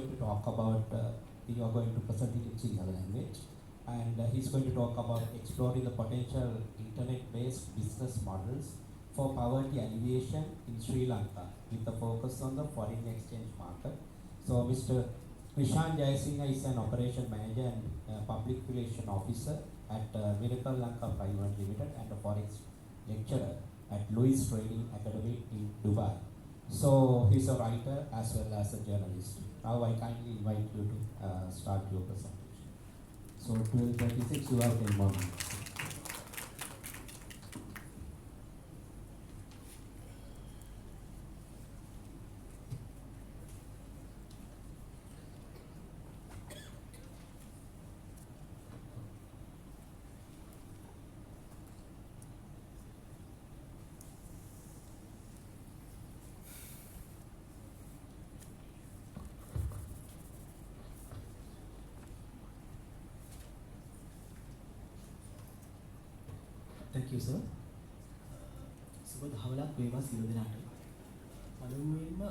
to talk about, you are going to present it in Sinhala language, and he's going to talk about exploring the potential internet-based business models for poverty alleviation in Sri Lanka with a focus on the foreign exchange market. So Mr. Krishan Jayasinghe is an operation manager and public relation officer at Miracle Lanka Private Limited and a forex lecturer at Lewis Training Academy in Dubai. So he's a writer as well as a journalist. Now I kindly invite you to start your presentation. So 12:36, you have 10 more minutes. Thank you, sir. සුබ දහවලක් වේවා සියලු දෙනාට. පළමුවෙන්ම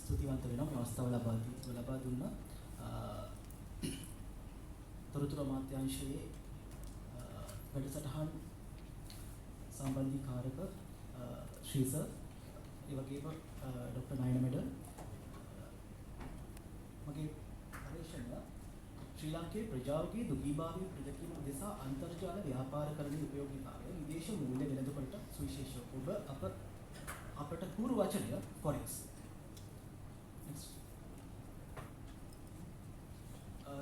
ස්තුතිවන්ත වෙනවා මේ අවස්ථාව ලබා දුන්න තොරතුරු අමාත්‍යාංශයේ වැඩසටහන් සම්බන්ධීකාරක ශ්‍රී සර්, ඒ වගේම ડોક્ટર නයන මැඩම්, මගේ පරිශ්‍රණය ශ්‍රී ලංකාවේ ප්‍රජාවගේ දුගීභාවය ප්‍රතික්‍රියා උදෙසා අන්තර්ජාල ව්‍යාපාරකරණයේ උපයෝගීතාවය විදේශ මූල්‍ය වෙළඳපොළට සුවිශේෂව ඔබ අපට පූර්ව වචනය forex.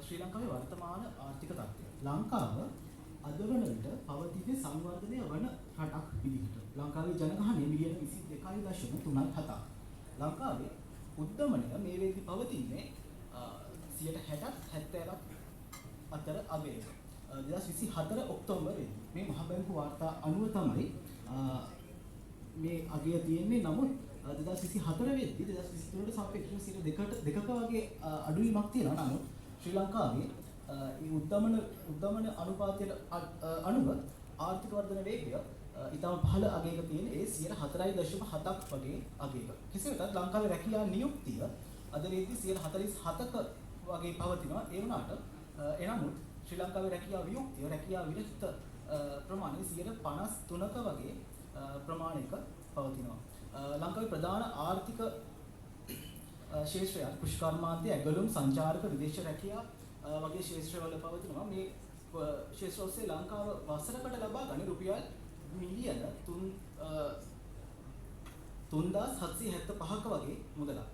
ශ්‍රී ලංකාවේ වර්තමාන ආර්ථික තත්ත්වය. ලංකාව අද වන විට පවතින සංවර්ධනය වන රටක් විදිහට ලංකාවේ ජනගහනය මිලියන 22.37ක්. ලංකාවේ උද්දමනය මේ වෙද්දී පවතින්නේ 60-70ක් අතර අගයක. 2024 ඔක්තෝබර් වෙද්දී මේ මහ බැංකු වාර්තා අනුව තමයි මේ අගය තියෙන්නේ. නමුත් 2024 වෙද්දී 2023ට සාපේක්ෂව 2ක වගේ අඩුවීමක් තියෙනවා. නමුත් ශ්‍රී ලංකාවේ මේ උද්දමන අනුපාතයට අනුව ආර්ථික වර්ධන වේගය ඉතාම පහළ අගයක තියෙන ඒ 4.7ක් වගේ අගයක. කෙසේ වෙතත් ලංකාවේ රැකියා නියුක්තිය අද වෙද්දී 47ක වගේ පවතිනවා. ඒ වුණාට එනමුත් ශ්‍රී ලංකාවේ රැකියා විරහිත ප්‍රමාණය 53ක වගේ ප්‍රමාණයක පවතිනවා. ලංකාවේ ප්‍රධාන ආර්ථික ශේෂ්ත්‍රයන් කෘෂිකර්මාන්තය, ඇගලුම්, සංචාරක, විදේශ රැකියා වගේ ශේෂ්ත්‍රවල පවතිනවා. මේ ශේෂ්ත්‍ර ඔස්සේ ලංකාව වසරකට ලබා ගනි රුපියල් මිලියන 3775ක වගේ මුදලක්.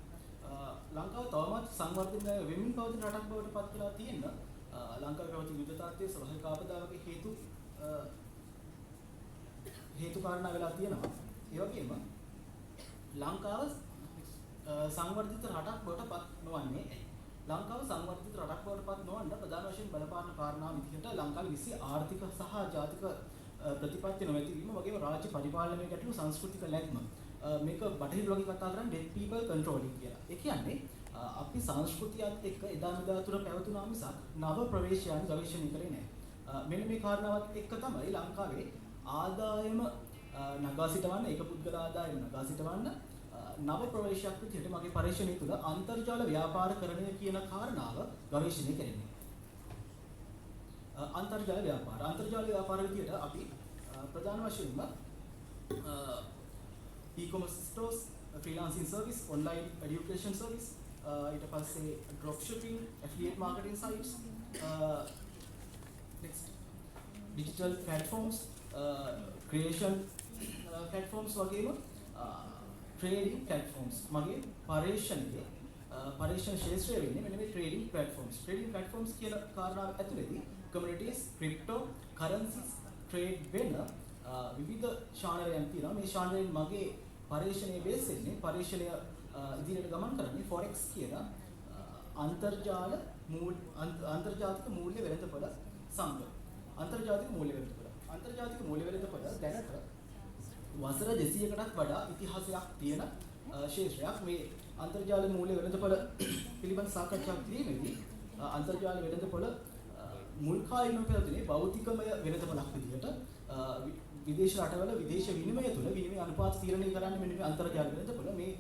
ලංකාව තවමත් සංවර්ධනය වෙමින් පවතින රටක් බවට පත් වෙලා තියෙන ලංකාවේ පවතින යුද්ධ තාත්තේ ස්වභාවික ආපදා වගේ හේතු කාරණා වෙලා තියෙනවා. ඒ වගේම ලංකාව සංවර්ධිත රටක් බවට පත් නොවන්නේ ඇයි? ලංකාව සංවර්ධිත රටක් බවට පත් නොවන්න ප්‍රධාන වශයෙන් බලපාන කාරණා විදිහට ලංකාවේ විසි ආර්ථික සහ ජාතික ප්‍රතිපත්ති නොමැතිවීම වගේම රාජ්‍ය පරිපාලනයේ ගැටලු සංස්කෘතික නැත්නම් මේක බටහිර ලෝකේ කතා කරන්නේ dead people controlling කියලා. ඒ කියන්නේ අපි සංස්කෘතියත් එක්ක එදා මෙදා තුර පැවතුනා මිසක් නව ප්‍රවේශයන් ගවේෂණය කරේ නැහැ. මෙන්න මේ කාරණාවත් එක්ක තමයි ලංකාවේ ආදායම නගා සිටවන්න, ඒක පුද්ගල ආදායම නගා සිටවන්න නව ප්‍රවේශයක් විදිහට මගේ පරීක්ෂණය තුළ අන්තර්ජාල ව්‍යාපාරකරණය කියන කාරණාව ගවේෂණය කරන්නේ. අන්තර්ජාල ව්‍යාපාර විදිහට අපි ප්‍රධාන වශයෙන්ම e-commerce stores, freelancing service, online education service, ඊට පස්සේ drop shipping, affiliate marketing sites, next digital platforms, creation platforms වගේම trading platforms. මගේ පරීක්ෂණ ශේෂ්ත්‍රය වෙන්නේ මෙන්න මේ trading platforms. trading platforms කියන කාරණාව ඇතුළේදී commodities, crypto, currencies trade වෙන විවිධ ශානරයන් තියෙනවා. මේ ශානරයන් මගේ පරීක්ෂණයේ බේස් වෙන්නේ පරීක්ෂණය ඉදිරියට ගමන් කරන්නේ forex කියන අන්තර්ජාතික මූල්‍ය වෙළඳපොළ සංගම. අන්තර්ජාතික මූල්‍ය වෙළඳපොළ දැනට වසර 200කටත් වඩා ඉතිහාසයක් තියෙන ශේෂ්ත්‍රයක්. මේ අන්තර්ජාල මූල්‍ය වෙළඳපොළ පිළිබඳ සාකච්ඡාවක් කිරීමේදී අන්තර්ජාල වෙළඳපොළ මුල් කාලීනව පැවතුනේ භෞතිකමය වෙළඳපොළක් විදිහට විදේශ රටවල විදේශ විනිමය තුළ විනිමය අනුපාත තීරණය කරන්නේ මෙන්න මේ අන්තර්ජාල වෙළඳපොළ. මේ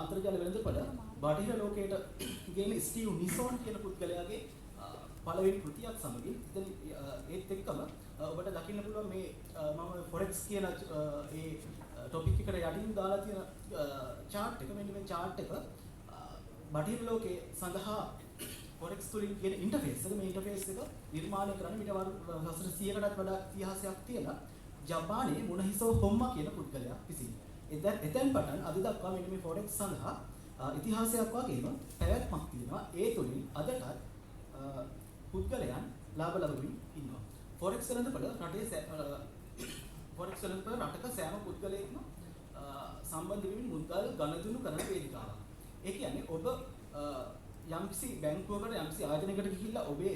අන්තර්ජාල වෙළඳපොළ බටහිර ලෝකයට ගෙන ස්ටීව් නිසෝන් කියන පුද්ගලයාගේ පළවෙනි කෘතියක් සමගින් ඉතින් ඒත් එක්කම ඔබට දකින්න පුළුවන් මේ මම ෆොරෙක්ස් කියන ඒ ටොපික් එකට යටින් දාලා තියෙන chart එක මෙන්න මේ chart එක බටහිර ලෝකයේ සඳහා ෆොරෙක්ස් තුලින් කියන ඉන්ටර්ෆේස් එක මේ ඉන්ටර්ෆේස් එක නිර්මාණය කරන්න ඊට වසර 100කටත් වඩා ඉතිහාසයක් තියෙන ජපානයේ මොනහිසෝ හොම්මා කියන පුද්ගලයා විසින් එතෙන් පටන් අද දක්වා මෙන්න මේ ෆොරෙක්ස් සඳහා ඉතිහාසයක් වගේම පැවැත්මක් තියෙනවා ඒ තුලින් අදටත් පුද්ගලයන් ලාභ ලබමින් ඉන්නවා ෆොරෙක්ස් වෙළඳපොළ රටේ ෆොරෙක්ස් වෙළඳපොළ රටක සෑම පුද්ගලයෙක්ම සම්බන්ධ වෙමින් මුදල් ගණදුණු කරන වේදිකාවක් ඒ කියන්නේ ඔබ යම්කිසි බැංකුවකට යම්කිසි ආයතනයකට ගිහිල්ලා ඔබේ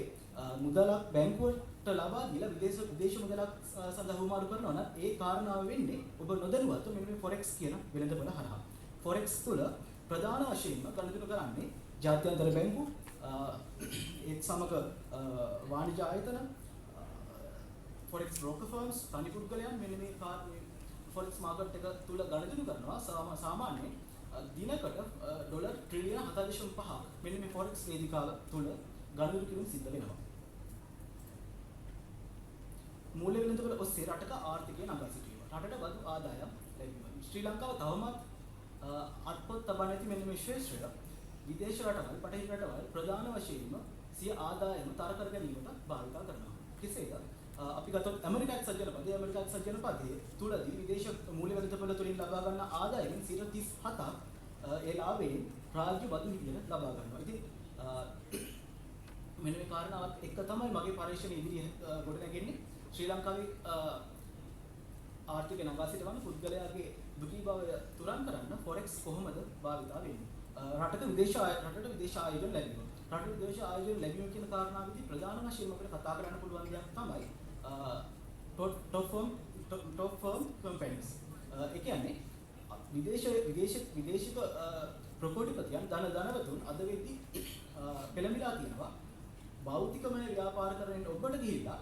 මුදලක් බැංකුවට ලබා දීලා විදේශ මුදලක් සඳහා හුවමාරු කරනවා නම් ඒ කාරණාව වෙන්නේ ඔබ නොදැනුවත්ව මෙන්න මේ ෆොරෙක්ස් කියන වෙළඳපොළ හරහා. ෆොරෙක්ස් තුළ ප්‍රධාන වශයෙන්ම ගණනය කරන්නේ ජාත්‍යන්තර බැංකු ඒත් සමග වාණිජ ආයතන ෆොරෙක්ස් බ්‍රෝකර් ෆර්ම්ස් තනි පුද්ගලයන් මෙන්න මේ ෆොරෙක්ස් මාකට් එක තුළ ගණනය කරනවා සාමාන්‍යයෙන් දිනකට ඩොලර් ට්‍රිලියන 7.5 මෙන්න මේ ෆොරෙක්ස් වේදිකාව තුළ ගණනය කිරීම සිද්ධ වෙනවා. මූල්‍ය වෙළඳපොළ ඔස්සේ රටක ආර්ථිකය නගා සිටීම. රටට බදු ආදායම් ලැබීම. ශ්‍රී ලංකාව තවමත් අත්පොත් තබා නැති මෙන්න මේ ශ්‍රේෂ්ඨය විදේශ රටවල් බටහිර රටවල් ප්‍රධාන වශයෙන්ම සිය ආදායම තර කර ගැනීමට භාවිත කරනවා. කෙසේද? අපි ගත්තොත් ඇමරිකාවේ සජ්ජනපදයේ තුලදී විදේශ මූල්‍ය වෙළඳපොළ තුලින් ලබා ගන්න ආදායයෙන් 37ක් ඒ ලාභයෙන් රාජ්‍ය බදු විදියට ලබා ගන්නවා. ඉතින් මෙන්න මේ කාරණාවත් එක්ක තමයි මගේ පරීක්ෂණ ඉදිරියට ගොඩනැගෙන්නේ. ශ්‍රී ලංකාවේ ආර්ථික නගා සිටවන පුද්ගලයාගේ දුකී බව තුරන් කරන්න ෆොරෙක්ස් කොහොමද භාවිතා වෙන්නේ? රටට විදේශ ආයෝජන ලැබීම. රටට විදේශ ආයෝජන ලැබීම කියන කාරණාවේදී ප්‍රධාන වශයෙන්ම අපිට කතා කරන්න පුළුවන් දෙයක් තමයි top firm companies. ඒ කියන්නේ විදේශික ප්‍රකෝටිපතියන් ධනවතුන් අද වෙද්දී පෙළඹිලා තියෙනවා භෞතිකමය ව්‍යාපාර කරන්න ඔබට ගිහිල්ලා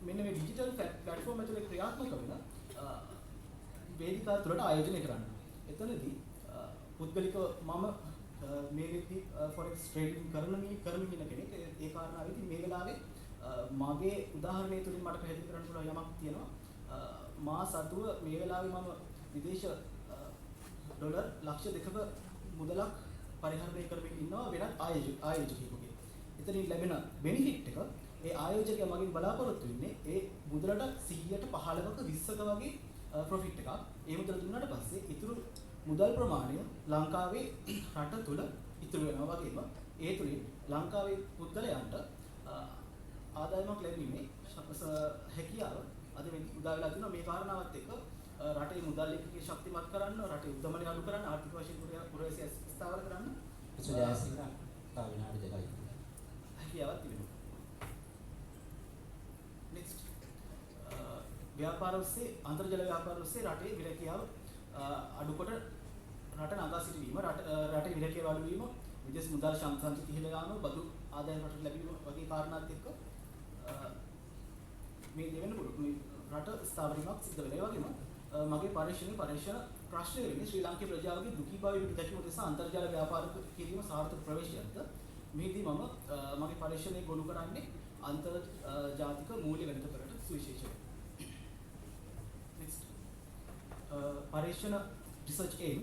මෙන්න මේ ඩිජිටල් ප්ලැට්ෆෝම් ඇතුලේ ක්‍රියාත්මක වෙන වේදිකා තුළට ආයෝජනය කරන්න. එතනදී පුද්ගලිකව මම මේ වෙද්දී ෆොරෙක්ස් ට්‍රේඩින් කරමින් ඉන්න කෙනෙක්. ඒ කාරණාවෙදී මේ වෙලාවේ මගේ උදාහරණය තුලින් මට පැහැදිලි කරන්න පුළුවන් යමක් තියෙනවා. මා සතුව මේ වෙලාවේ මම විදේශ ඩොලර් ලක්ෂ 2ක මුදලක් පරිහරණය කරමින් ඉන්නවා වෙනත් ආයෝජකයෙකුගේ. එතනින් ලැබෙන බෙනිෆිට් එක ඒ ආයෝජකයා මගෙන් බලාපොරොත්තු වෙන්නේ ඒ මුදලට 100ට 15ක 20ක වගේ ප්‍රොෆිට් එකක්. ඒ මුදල දුන්නාට පස්සේ ඉතුරු මුදල් ප්‍රමාණය ලංකාවේ රට තුල ඉතුරු වෙනවා වගේම ඒ තුලින් ලංකාවේ පුද්ගලයන්ට ආදායමක් ලැබීමේ හැකියාව අද වෙද්දී උදා වෙලා තියෙනවා. මේ කාරණාවත් එක්ක රටේ මුදල් එකේ ශක්තිමත් කරන්න, රටේ උද්දමනය අඩු කරන්න, ආර්ථික වශයෙන් පුරවැසිය ස්ථාවර කරන්න ජයසිංහ තව විනාඩි දෙකයි හැකියාවක් තිබෙනවා. next ව්‍යාපාර ඔස්සේ අන්තර්ජාල ව්‍යාපාර ඔස්සේ රටේ විරකියාව අඩුකොට රට නගා සිටවීම, රටේ විරකියාව අඩු වීම, විදේශ මුදල් සංසන්දනය ඉහළ යාම, බදු ආදායම රටට ලැබීම වගේ කාරණාත් එක්ක මේ දෙවෙනි රට ස්ථාවරයක් සිද්ධ වෙනවා. ඒ වගේම මගේ පරීක්ෂණ ප්‍රශ්නය වෙන්නේ ශ්‍රී ලාංකේය ප්‍රජාවගේ දුකී බව විදැකීම උදෙසා අන්තර්ජාල ව්‍යාපාර කිරීම සාර්ථක ප්‍රවේශයක්ද? මේදී මම මගේ පරීක්ෂණයේ ගොනු කරන්නේ අන්තර් ජාතික මූල්‍ය වෙළඳපොළට සුවිශේෂයි. next පරීක්ෂණ රිසර්ච් aim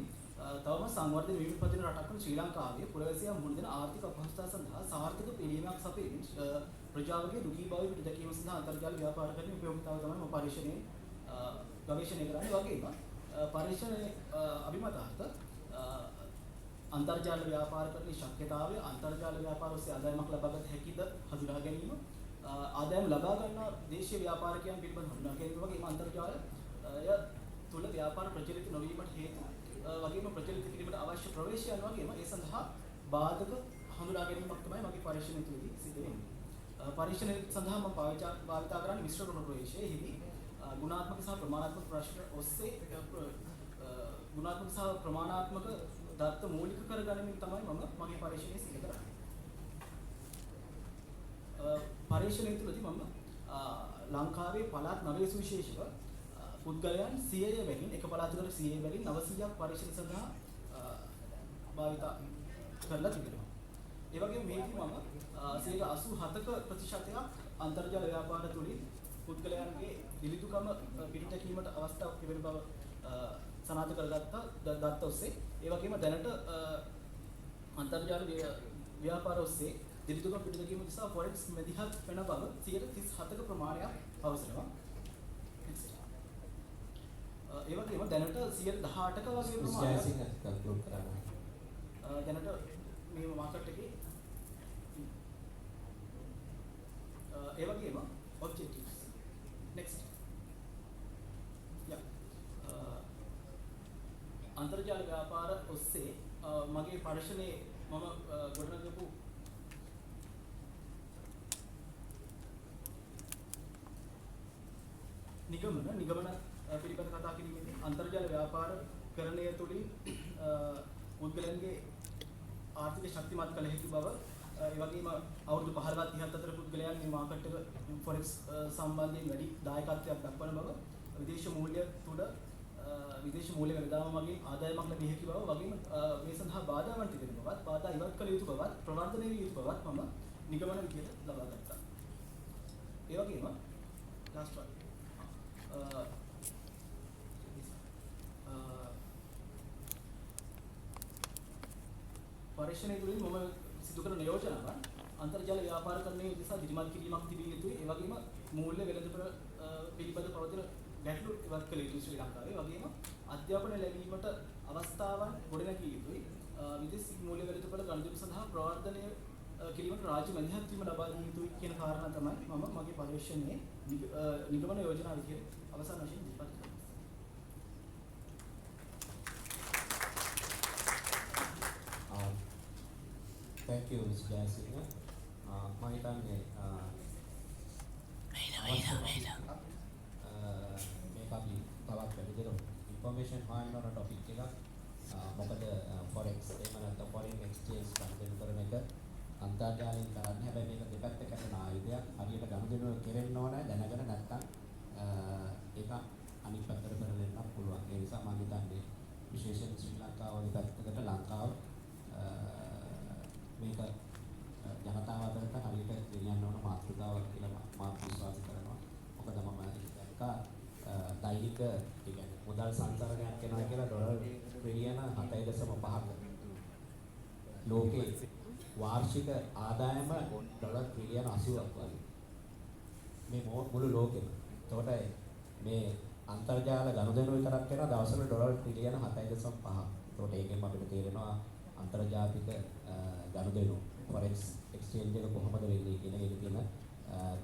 තවම සංවර්ධන වීම පදින රටක් වන ශ්‍රී ලංකාවේ පුරවැසියන් මුහුණ දෙන ආර්ථික අපහසුතාව සඳහා සාර්ථක පිළියමක් සපයමින් ප්‍රජාවගේ දුකී බව විදැකීම සඳහා අන්තර්ජාල ව්‍යාපාර කරන උපයෝගීතාව තමයි මම පරීක්ෂණයේ ගවේෂණය කරන්නේ. වගේම පරීක්ෂණයේ අභිමතාර්ථ අන්තර්ජාල ව්‍යාපාර කරන ශක්‍යතාවය, අන්තර්ජාල ව්‍යාපාර ඔස්සේ ආදායමක් ලබාගත හැකිද හඳුනා ගැනීම, ආදායම් ලබා ගන්නා දේශීය ව්‍යාපාරිකයන් පිළිබඳ හඳුනා ගැනීම වගේම අන්තර්ජාලය තුළ ව්‍යාපාර ප්‍රචලිත නොවීමට හේතු වගේම ප්‍රචලිත කිරීමට අවශ්‍ය ප්‍රවේශයන් වගේම ඒ සඳහා බාධක හඳුනා ගැනීමක් තමයි මගේ පරීක්ෂණය තුළදී සිදු වෙන්නේ. පරීක්ෂණය සඳහා මම භාවිතා කරන්නේ මිශ්‍ර රුණ ප්‍රවේශය. එහිදී ගුණාත්මක සහ ප්‍රමාණාත්මක ප්‍රශ්න ඔස්සේ ගුණාත්මක සහ ප්‍රමාණාත්මක දත්ත මූලික කරගැනීමෙන් තමයි මම මගේ පරීක්ෂණය සිදු කරන්නේ. පරීක්ෂණය තුළදී මම ලංකාවේ පළාත් 9 සුවිශේෂීව පුද්ගලයන් 100 බැගින් එක පළාතකට 100 බැගින් 900ක් පරීක්ෂණ සඳහා භාවිත කරලා තිබෙනවා. ඒ වගේම මේකේ මම 87ක ප්‍රතිශතයක් අන්තර්ජාල ව්‍යාපාර තුලින් පුද්ගලයන්ගේ දිලිදුකම පිටතැකීමට අවස්ථාවක් තිබෙන බව සනාථ කරගත්තා දත්ත ඔස්සේ. ඒ වගේම දැනට අන්තර්ජාල ව්‍යාපාර ඔස්සේ දිලිදුකම පිටතැකීම නිසා ෆොරෙක්ස් මැදිහත් වෙන බව 37ක ප්‍රමාණයක් පවසනවා. ඒ වගේම දැනට 118ක වගේ ප්‍රමාණයක් කන්ක්ලූඩ් කරනවා. දැනට මේ මාකට් එකේ ඒ වගේම objectives next අන්තර්ජාල ව්‍යාපාර ඔස්සේ මගේ පරිශ්‍රණයේ මම ගොඩනගපු නිගමන පිළිබඳ කතා කිරීමේදී අන්තර්ජාල ව්‍යාපාරකරණය තුළින් පුද්ගලයන්ගේ ආර්ථික ශක්තිමත් කළ හැකි බව ඒ වගේම අවුරුදු 15 30 අතර පුද්ගලයන් මේ මාකට් එක ෆොරෙක්ස් සම්බන්ධයෙන් වැඩි දායකත්වයක් දක්වන බව විදේශ මූල්‍ය තුඩ විදේශ මූල්‍ය වෙළඳාම මගින් ආදායමක් ලැබිය හැකි බව වගේම මේ සඳහා බාධාවන් තිබෙන බවත් බාධා ඉවත් කළ යුතු බවත් ප්‍රවර්ධනය විය යුතු බවත් මම නිගමන විදියට ලබා ගත්තා. ඒ වගේම last one පරිශ්‍රණය තුළින් මම සිදු කරන යෝජනාවන් අන්තර්ජාල ව්‍යාපාරකරණයේ උදෙසා දිරිමත් කිරීමක් තිබිය යුතුයි. ඒ වගේම මූල්‍ය වෙළඳපොළ පිළිබඳ පවතින ගැටලු ඉවත් කළ යුතුයි ශ්‍රී ලංකාවේ. ඒ වගේම අධ්‍යාපන ලැබීමට අවස්ථාවන් ගොඩනැගිය යුතුයි. විදේශ මූල්‍ය වෙළඳපොළ ගනුදෙනු සඳහා ප්‍රවර්ධනය කිරීමට රාජ්‍ය මැදිහත් වීම ලබා දිය යුතුයි කියන කාරණා තමයි මම මගේ පරිශ්‍රණයේ නිගමන යෝජනා විදියට අවසාන වශයෙන් ඉදිරිපත් කළේ. Thank you, Ms. Jayasinghe. මම හිතන්නේ මේක අපි තවත් වැඩිදුර ඉන්ෆර්මේෂන් හොයන්න ඕන ටොපික් එකක්. මොකද ෆොරෙක්ස් එහෙම නැත්නම් ෆොරින් එක්ස්චේන්ජ් ගනුදෙනු කරන එක අන්තර්ජාලයෙන් කරන්නේ. හැබැයි මේක දෙපැත්ත කරන ආයුධයක්. හරියට ගනුදෙනු කෙරෙන්න ඕන දැනගෙන නැත්නම් ඒක අනිත් පැත්තට පෙරලෙන්නත් පුළුවන්. ඒ නිසා මම හිතන්නේ විශේෂයෙන් ශ්‍රී ලංකාව වගේ පැත්තකට ලංකාව මේක ජනතාව අතරට හරියට ගෙනියන්න ඕන මාතෘකාවක් කියලා මම විශ්වාස කරනවා. මොකද මම හිතක දෛනික ඒ කියන්නේ මුදල් සංචාරණයක් කරනවා කියලා ඩොලර් ට්‍රිලියන 7.5ක ලෝකේ වාර්ෂික ආදායම ඩොලර් ට්‍රිලියන 80ක් වගේ. මේ මුළු ලෝකෙම. එතකොට මේ අන්තර්ජාල ගනුදෙනු විතරක් කරන දවසට ඩොලර් ට්‍රිලියන 7.5. එතකොට ඒකෙන් අපිට තේරෙනවා අන්තර්ජාතික ගනුදෙනු ෆොරෙක්ස් එක්ස්චේන්ජ් එක කොහොමද වෙන්නේ කියන එක තියෙන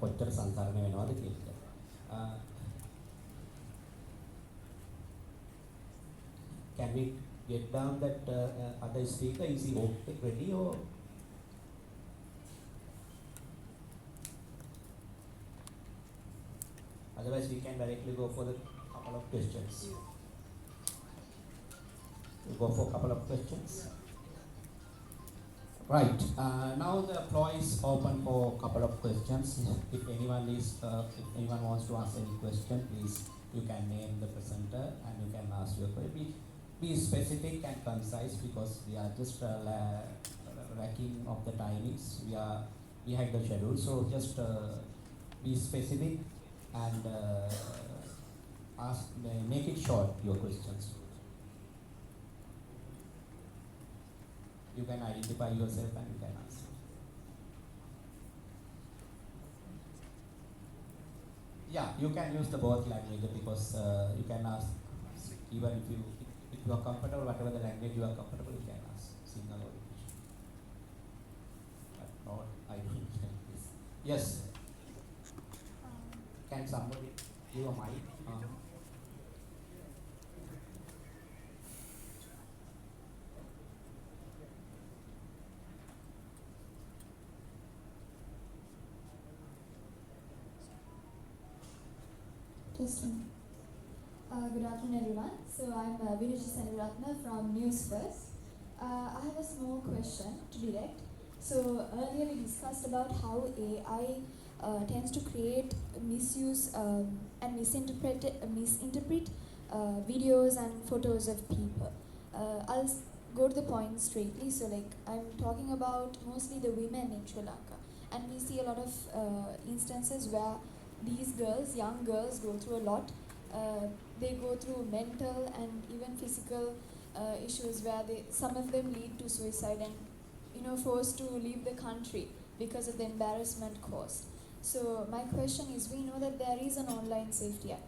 කොච්චර සංසරණය වෙනවද කියන එක. Can we get down that other speaker? Is he okay, ready or? Otherwise we can directly go for the couple of questions. We'll go for a couple of questions. Right. Now the floor is open for a couple of questions. If anyone wants to ask any question, please you can name the presenter and you can ask your question. Be specific and concise because we are just lacking of the timings. We are behind the schedule, so just be specific and make it short. Your questions. You can identify yourself and you can answer. Yeah, you can use the both language because you can ask even if you are comfortable, whatever the language you are comfortable, you can ask Sinhala or English. But not, I don't understand this. Yes. Can somebody give a mic? Good afternoon, everyone. So I'm Viruji Senaratna from News First. I have a small question to direct. So earlier we discussed about how AI tends to create, misuse and misinterpret videos and photos of people. I'll go to the point straightly. So like I'm talking about mostly the women in Sri Lanka, and we see a lot of instances where these girls, young girls, go through a lot. They go through mental and even physical issues where some of them lead to suicide and forced to leave the country because of the embarrassment caused. So my question is, we know that there is an online safety act.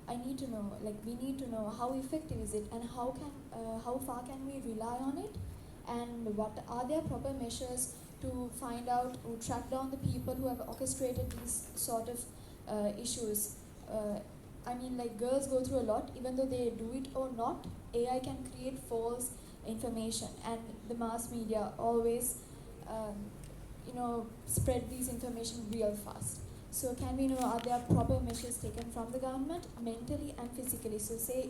I need to know, like we need to know how effective is it, and how far can we rely on it, and what are there proper measures to find out or track down the people who have orchestrated these sort of issues. I mean, like girls go through a lot, even though they do it or not. AI can create false information, and the mass media always, um, spread these information real fast. So, can we know, are there proper measures taken from the government, mentally and physically? So, say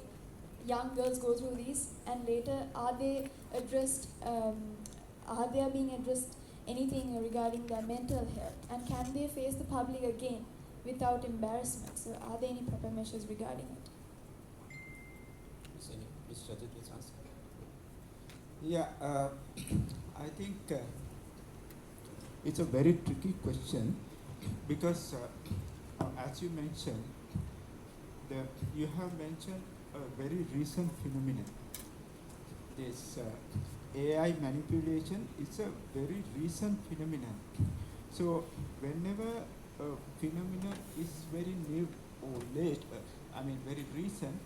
young girls go through these, and later are they addressed? Are they being addressed anything regarding their mental health, and can they face the public again without embarrassment? So, are there any proper measures regarding it? Mr. Rajat, please ask. Yeah, I think it's a very tricky question because, as you mentioned, you have mentioned a very recent phenomenon. This AI manipulation is a very recent phenomenon. So whenever a phenomenon is very new or late, very recent,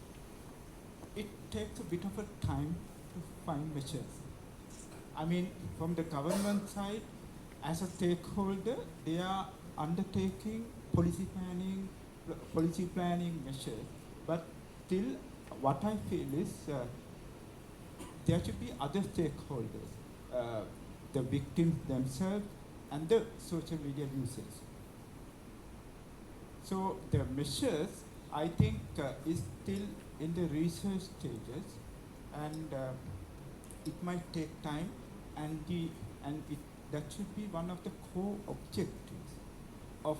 it takes a bit of a time to find measures. From the government side, as a stakeholder, they are undertaking policy planning measures. But still, what I feel is there should be other stakeholders, the victims themselves and the social media users. So the measures, I think, is still in the research stages, and it might take time, and that should be one of the core objectives of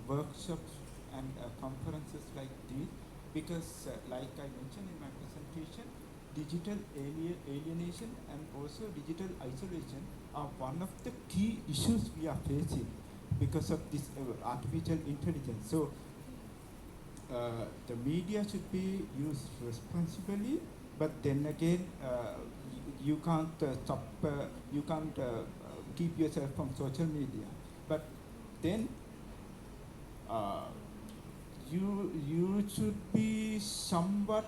workshops and conferences like these, because like I mentioned in my presentation, digital alienation and also digital isolation are one of the key issues we are facing because of this artificial intelligence. So the media should be used responsibly, but then again, you can't keep yourself from social media. But then you should be somewhat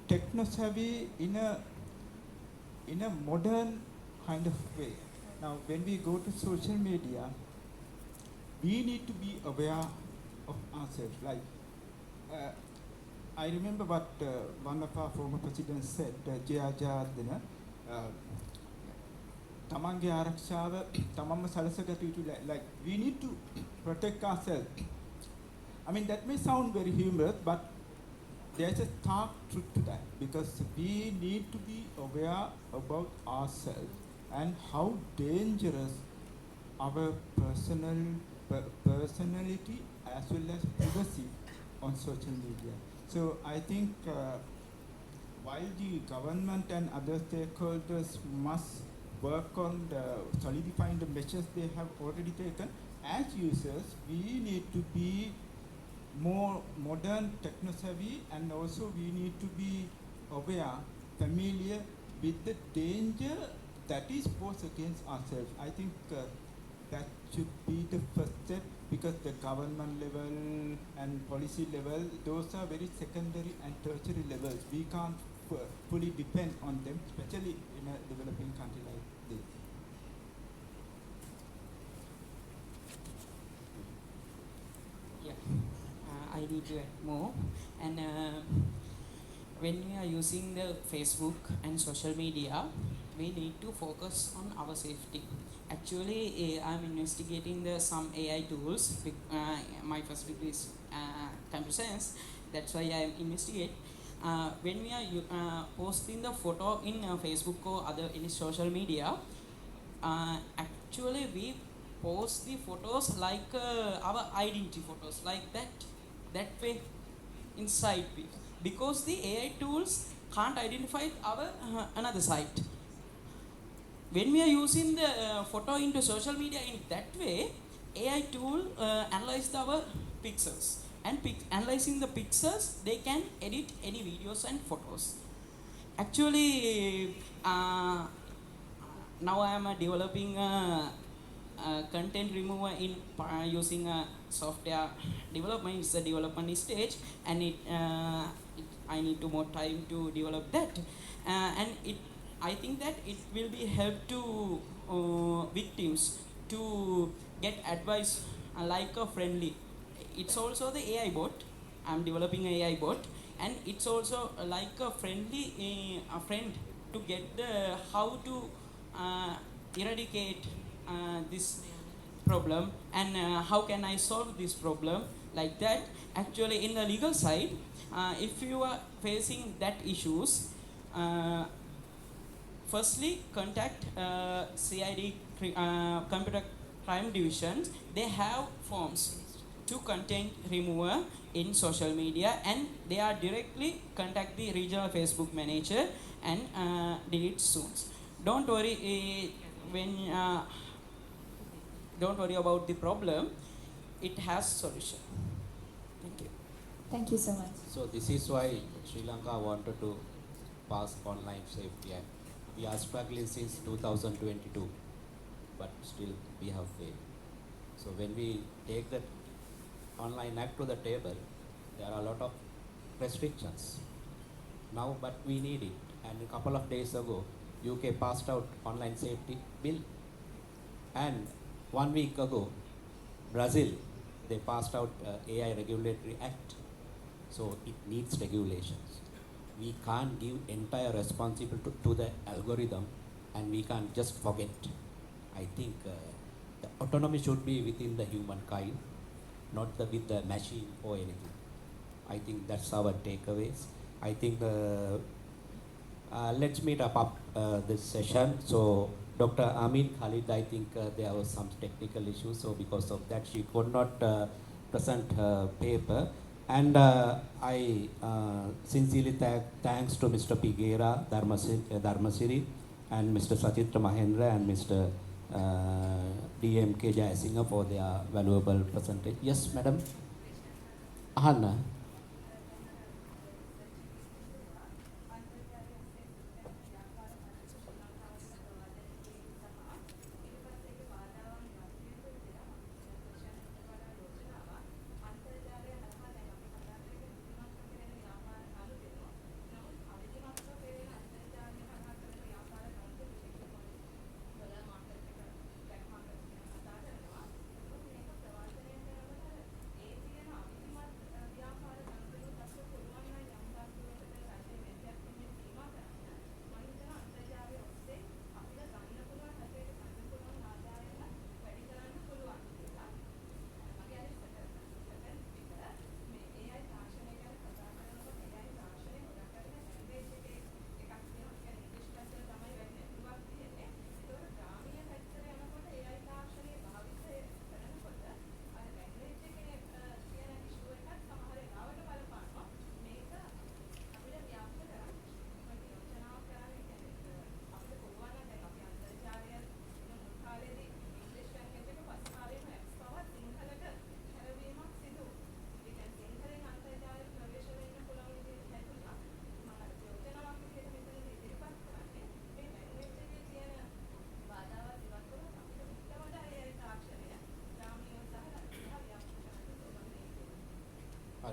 techno-savvy in a modern kind of way. Now, when we go to social media, we need to be aware of ourselves. Like, I remember what one of our former presidents said, Jaya Jayardena, tamange ආරක්ෂාව තමන්ම සලසගත යුතුයි. Like, we need to protect ourselves. That may sound very humorous, but there's a stark truth to that, because we need to be aware about ourselves and how dangerous our personality as well as privacy on social media. So I think while the government and other stakeholders must work on solidifying the measures they have already taken, as users we need to be more modern, techno-savvy, and also we need to be aware, familiar with the danger that is posed against ourselves. I think that should be the first step, because the government level and policy level, those are very secondary and tertiary levels. We can't fully depend on them, especially in a developing country like this. I need to add more. And when we are using the Facebook and social media, we need to focus on our safety. Actually, I'm investigating some AI tools. My first degree is computer science. That's why I investigate. When we are posting the photo in Facebook or other any social media, actually we post the photos like our identity photos, like that way inside, because the AI tools can't identify our another site. When we are using the photo into social media in that way, AI tool analyze our pixels, and analyzing the pixels, they can edit any videos and photos. Actually, now I am developing content remover in using software development. It's a development stage, and I need to more time to develop that, and I think that it will be help to victims to get advice like a friendly. It's also the AI bot. I'm developing AI bot, and it's also like a friendly a friend to get the how to eradicate this problem, and how can I solve this problem like that. Actually, in the legal side, if you are facing that issues, firstly contact CID computer crime divisions. They have forms to content remover in social media, and they are directly contact the regional Facebook manager and delete soon. Don't worry when don't worry about the problem. It has solution. Thank you. Thank you so much. So this is why Sri Lanka wanted to pass online safety act. We are struggling since 2022, but still we have failed. So when we take the online act to the table, there are a lot of restrictions now, but we need it. And a couple of days ago, UK passed out online safety bill, and 1 week ago, Brazil, they passed out AI regulatory act. So it needs regulations. We can't give entire responsibility to the algorithm, and we can't just forget. I think the autonomy should be within the humankind, not with the machine or anything. I think that's our takeaways. I think let's meet up this session. So Dr. Amin Khalid, I think there was some technical issues, so because of that she could not present her paper. And I sincerely thanks to Mr. Pigera Dharmasiri and Mr. Sachitra Mahendra and Mr. DMK Jayasinghe for their valuable presentation. Yes, madam. Anna.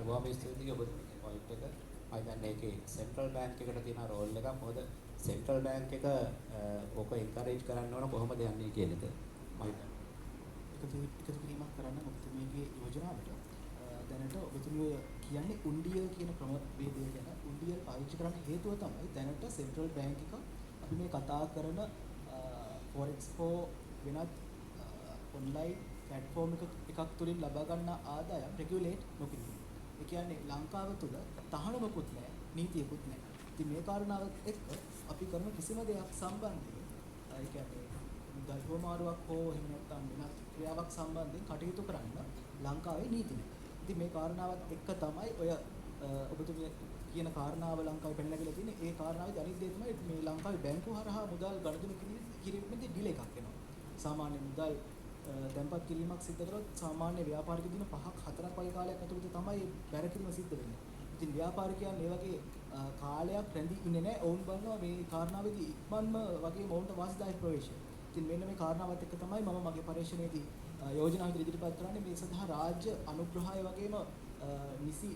බොහොම ස්තුතියි ඔබතුමීගේ point එක. මම හිතන්නේ ඒකේ central bank එකට තියෙන roll එකක්. මොකද සෙන්ට්‍රල් බැංක් එක ඕක එන්කරේජ් කරන්න ඕන කොහොමද යන්නේ කියන එක. මම හිතන්නේ එකතු කිරීමක් කරන්න ඔබතුමීගේ යෝජනාවට දැනට ඔබතුමිය කියන්නේ උන්ඩියල් කියන ක්‍රමවේදය ගැන. උන්ඩියල් පාවිච්චි කරන්න හේතුව තමයි දැනට සෙන්ට්‍රල් බැංක් එක අපි මේ කතා කරන forex for වෙනත් ඔන්ලයින් platform එකක් තුලින් ලබා ගන්න ආදායම් රෙගියුලේට් නොකිරීම. ඒ කියන්නේ ලංකාව තුල තහනමකුත් නැහැ, නීතියකුත් නැහැ. ඉතින් මේ කාරණාවත් එක්ක අපි කරන කිසිම දෙයක් සම්බන්ධයෙන් ඒ කියන්නේ මුදල් හොමාරුවක් හෝ එහෙම නැත්නම් වෙනත් ක්‍රියාවක් සම්බන්ධයෙන් කටයුතු කරන්න ලංකාවේ නීති නැහැ. ඉතින් මේ කාරණාවත් එක්ක තමයි ඔය ඔබතුමිය කියන කාරණාව ලංකාවේ පෙන්නගෙන තියෙන ඒ කාරණාවේ අනිත් දේ තමයි මේ ලංකාවේ බැංකු හරහා මුදල් ගනුදෙනු කිරීමේදී ඩිලේ එකක් එනවා. සාමාන්‍ය මුදල් දැන්පත් කිරීමක් සිදු කරොත් සාමාන්‍ය ව්‍යාපාරික දින 5ක් 4ක් වගේ කාලයක් ඇතුළත තමයි බැර කිරීම සිද්ධ වෙන්නේ. ඉතින් ව්‍යාපාරිකයන් මේ වගේ කාලයක් රැඳී ඉන්නේ නැහැ. ඔවුන් බලනවා මේ කාරණාවේදී ඉක්මන්ම වගේම ඔවුන්ට වාසිදායක ප්‍රවේශය. ඉතින් මෙන්න මේ කාරණාවත් එක්ක තමයි මම මගේ පරීක්ෂණයේදී යෝජනා ඉදිරිපත් කරන්නේ මේ සඳහා රාජ්‍ය අනුග්‍රහය වගේම නිසි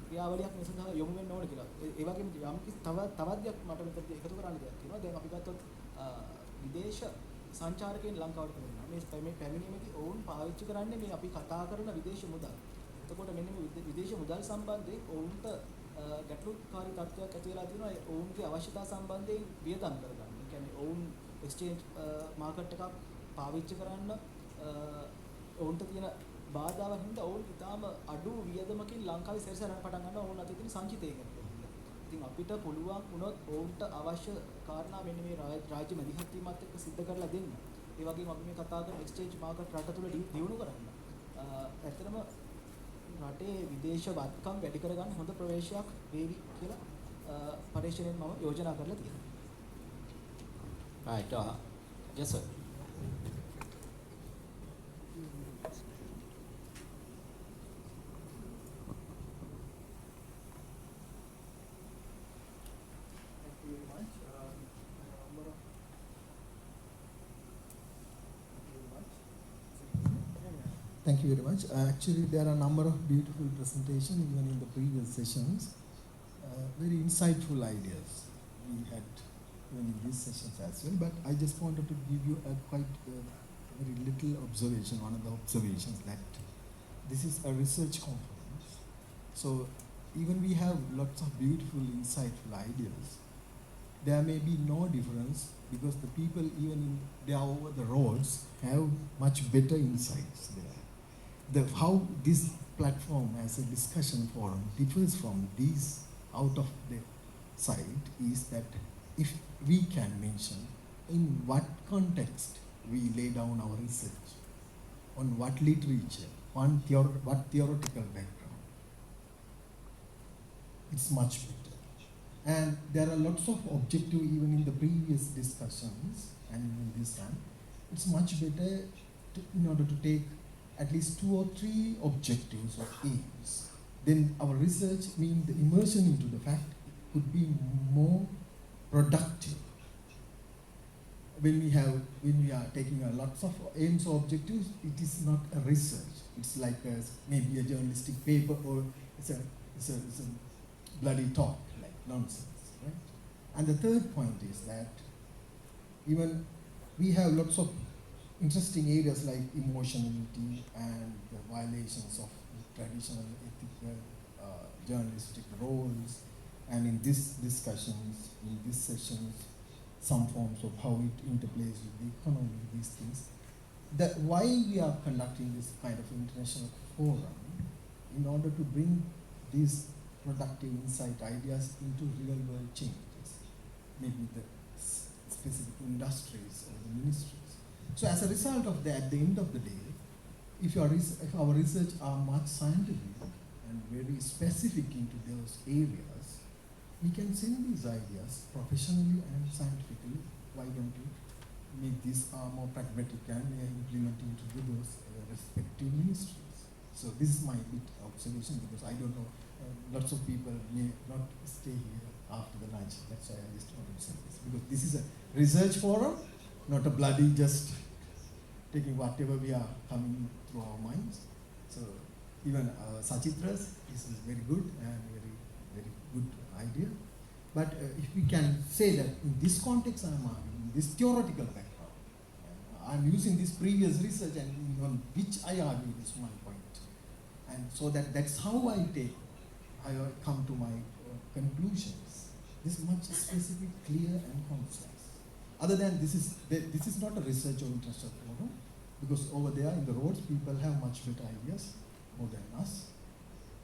ක්‍රියාවලියක් මේ සඳහා යොමු වෙන්න ඕන කියලා. ඒ වගේම යම් කිසි තවත් දෙයක් මට මෙතනදී එකතු කරන්න දෙයක් තියෙනවා. දැන් අපි ගත්තොත් විදේශ සංචාරකයන් ලංකාවට පැමිණෙනවා. මේ පැමිණීමේදී ඔවුන් පාවිච්චි කරන්නේ මේ අපි කතා කරන විදේශ මුදල්. එතකොට මෙන්න මේ විදේශ මුදල් සම්බන්ධයෙන් ඔවුන්ට ගැටලුකාරී තත්ත්වයක් ඇති වෙලා තියෙනවා. ඔවුන්ගේ අවශ්‍යතා සම්බන්ධයෙන් වියදම් කරගන්න. ඒ කියන්නේ ඔවුන් එක්ස්චේන්ජ් මාකට් එකක් පාවිච්චි කරන්න ඔවුන්ට තියෙන බාධාවන් හින්දා ඔවුන් ඉතාම අඩු වියදමකින් ලංකාවේ සැරිසරන්න පටන් ගන්නවා. ඔවුන් අතේ තියෙන සංචිතයකට. ඉතින් අපිට පුළුවන් වුණොත් ඔවුන්ට අවශ්‍ය කාරණා මෙන්න මේ රාජ්‍ය මැදිහත් වීමත් එක්ක සිද්ධ කරලා දෙන්න. ඒ වගේම අපි මේ කතා කරන එක්ස්චේන්ජ් මාකට් රට තුළ දියුණු කරන්න. ඇත්තටම රටේ විදේශ වත්කම් වැඩි කරගන්න හොඳ ප්‍රවේශයක් වේවි කියලා පරීක්ෂණයෙන් මම යෝජනා කරලා තියෙනවා. Right. Yes, sir. Thank you very much. Actually, there are a number of beautiful presentations even in the previous sessions. Very insightful ideas we had even in these sessions as well. But I just wanted to give you a quite very little observation, one of the observations that this is a research conference. So even we have lots of beautiful, insightful ideas. There may be no difference because the people even in they are over the roads have much better insights there. How this platform as a discussion forum differs from these out of the site is that if we can mention in what context we lay down our research, on what literature, what theoretical background, it's much better. And there are lots of objective even in the previous discussions and in this one. It's much better in order to take at least 2 or 3 objectives or aims. Then our research, means the immersion into the fact, could be more productive. When we are taking a lots of aims or objectives, it is not a research. It's like maybe a journalistic paper or it's a bloody talk, like nonsense, right? And the third point is that even we have lots of interesting areas like emotionality and the violations of traditional ethical journalistic roles, and in these discussions, in these sessions, some forms of how it interplays with the economy, these things. That why we are conducting this kind of international forum, in order to bring these productive insight ideas into real world changes, maybe the specific industries or the ministries. So as a result of that, at the end of the day, if our research are much scientific and very specific into those areas, we can send these ideas professionally and scientifically. Why don't you make these more pragmatic and implement into those respective ministries? So this is my bit observation because I don't know, lots of people may not stay here after the lunch. That's why I just wanted to say this. Because this is a research forum, not a bloody just taking whatever we are coming through our minds. So even Sachitra's, this is very good and very, very good idea. But if we can say that in this context I am arguing, this theoretical background, I am using this previous research and on which I argue this my point. And so that's how I come to my conclusions. This is much specific, clear and concise. Other than this is not a research or international forum, because over there in the roads people have much better ideas more than us.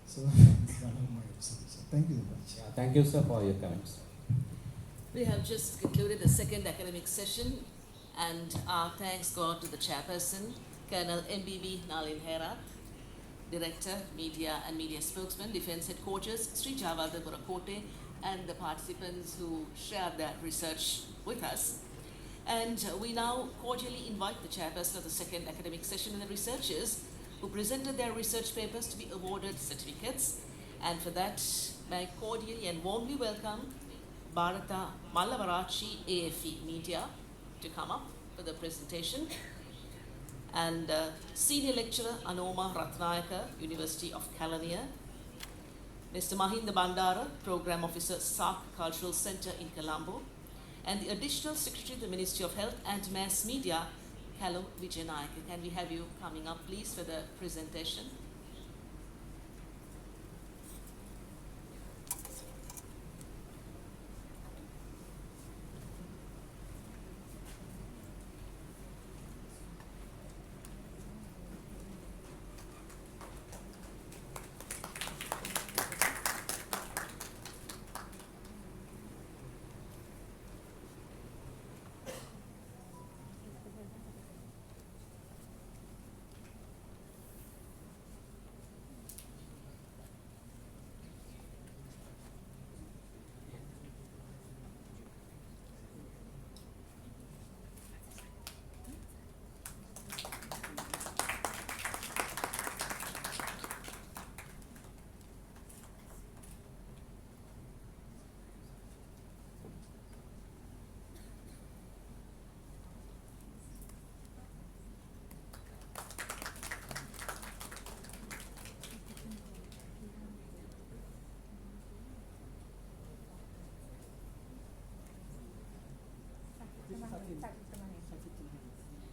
So this is one of my observations. Thank you very much. Yeah, thank you, sir, for your comments. We have just concluded the second academic session, and our thanks go out to the chairperson, Colonel MBB Nalin Hera. Director, Media and Media Spokesman, Defence Headquarters, Sri Javada Burakote, and the participants who shared their research with us. And we now cordially invite the chairperson of the second academic session and the researchers who presented their research papers to be awarded certificates. And for that, may I cordially and warmly welcome Bharata Mallavarachi AFE Media to come up for the presentation. And Senior Lecturer Anoma Ratnayaka, University of Kelaniya. Mr. Mahinda Bandara, Program Officer, SARC Cultural Centre in Colombo. And the Additional Secretary of the Ministry of Health and Mass Media, Hello Vijayanayaka. Can we have you coming up, please, for the presentation?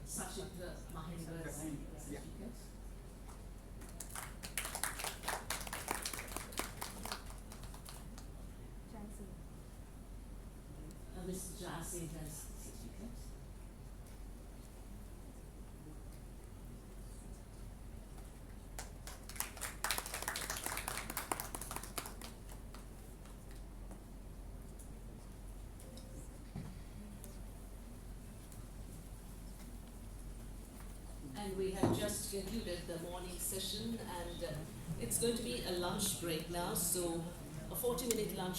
Sachitra Mahendra's certificate. Mr. Jasi has certificate. And we have just concluded the morning session, and it's going to be a lunch break now, so a 40-minute lunch